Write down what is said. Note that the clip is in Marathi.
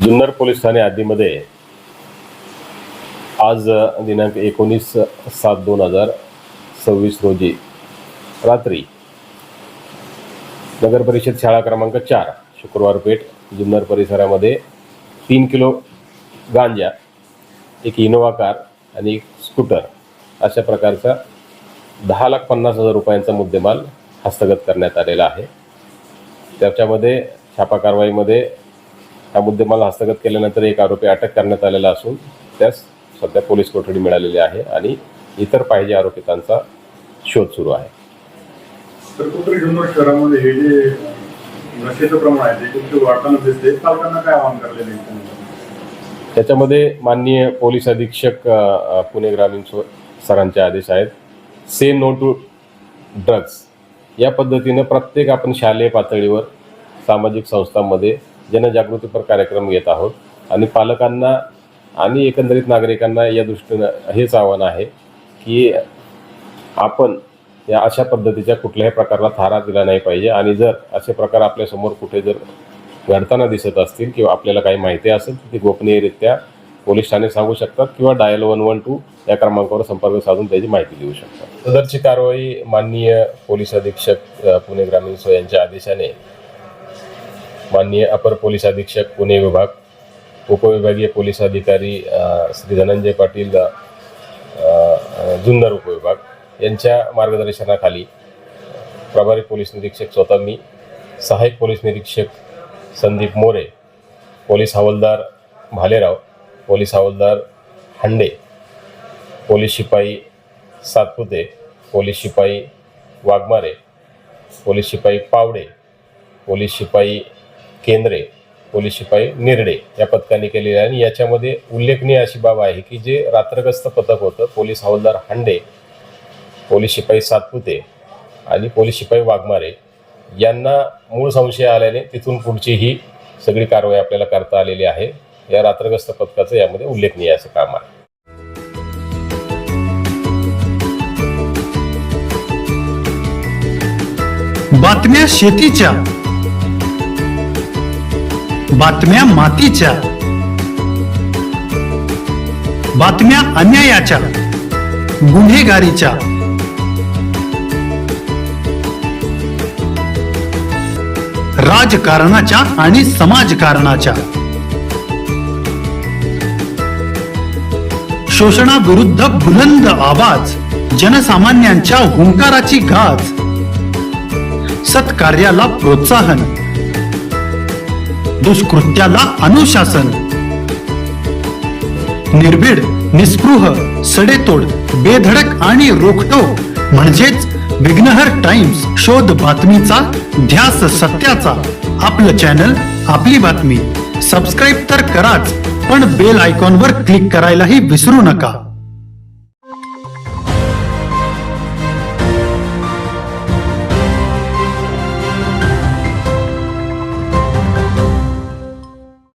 जुन्नर पोलीस ठाणे हद्दीमध्ये आज दिनांक 19/7/2026 रोजी रात्री नगर परिषद शाळा क्रमांक 4 शुक्रवार पेठ जुन्नर परिसरामध्ये 3 किलो गांजा, एक इनोवा कार आणि एक स्कूटर अशा प्रकारचा 10,50,000 रुपयांचा मुद्देमाल हस्तगत करण्यात आलेला आहे। त्याच्यामध्ये छापा कारवाईमध्ये हा मुद्देमाल हस्तगत केल्यानंतर एक आरोपी अटक करण्यात आलेला असून त्यास सध्या पोलीस कोठडी मिळालेली आहे आणि इतर पाहिजे आरोपितांचा शोध सुरू आहे। तर कुठे जुन्नर शहरामध्ये हे जे नशेचं प्रमाण आहे ते खूप वाढताना दिसते, पालकांना काय आवाहन करलेलं आहे? त्याच्यामध्ये माननीय पोलीस अधीक्षक पुणे ग्रामीण सरांचे आदेश आहेत। से नो टू ड्रग्स या पद्धतीने प्रत्येक आपण शालेय पातळीवर सामाजिक संस्थांमध्ये जनजागृतीपर कार्यक्रम घेत आहोत आणि पालकांना आणि एकंदरीत नागरिकांना या दृष्टीनं हेच आव्हान आहे की आपण या अशा पद्धतीच्या कुठल्याही प्रकारला थारा दिला नाही पाहिजे आणि जर असे प्रकार आपल्यासमोर कुठे जर घडताना दिसत असतील किंवा आपल्याला काही माहिती असेल तर ती गोपनीयरित्या पोलीस ठाणे सांगू शकतात किंवा डायल 112 या क्रमांकावर संपर्क साधून त्याची माहिती देऊ शकतात। सदरची कारवाई माननीय पोलीस अधीक्षक पुणे ग्रामीण यांच्या आदेशाने माननीय अपर पोलीस अधीक्षक पुणे विभाग, उपविभागीय पोलीस अधिकारी श्री धनंजय पाटील जुन्नर उपविभाग यांच्या मार्गदर्शनाखाली प्रभारी पोलीस निरीक्षक स्वतः मी, सहाय्यक पोलीस निरीक्षक संदीप मोरे, पोलीस हवालदार भालेराव, पोलीस हवालदार हंडे, पोलीस शिपाई सातपुते, पोलीस शिपाई वाघमारे, पोलीस शिपाई पावडे, पोलीस शिपाई केंद्रे, पोलीस शिपाई निर्डे या पथकाने केलेले आहे। आणि याच्यामध्ये उल्लेखनीय अशी बाब आहे की जे रात्रगस्त पथक होतं, पोलीस हवालदार हंडे, पोलीस शिपाई सातपुते आणि पोलीस शिपाई वाघमारे यांना मूळ संशय आल्याने तिथून पुढची ही सगळी कारवाई आपल्याला करता आलेली आहे। या रात्रगस्त पथकाचं यामध्ये उल्लेखनीय असं काम आहे। बातम्या शेतीच्या, बातम्या मातीच्या, बातम्या अन्यायाच्या, गुन्हेगारीच्या, राजकारणाच्या आणि समाजकारणाच्या, शोषणाविरुद्ध बुलंद आवाज, जनसामान्यांच्या हुंकाराची गाज, सत्कार्याला प्रोत्साहन, दुष्कृत्याला अनुशासन, निर्भीड, निस्पृह, सडेतोड, बेधडक आणि रोखठोक म्हणजेच विघ्नहर टाइम्स, शोध बातमीचा, ध्यास सत्याचा। आपलं चॅनल, आपली बातमी। सबस्क्राईब तर कराच, पण बेल आयकॉनवर क्लिक करायलाही विसरू नका।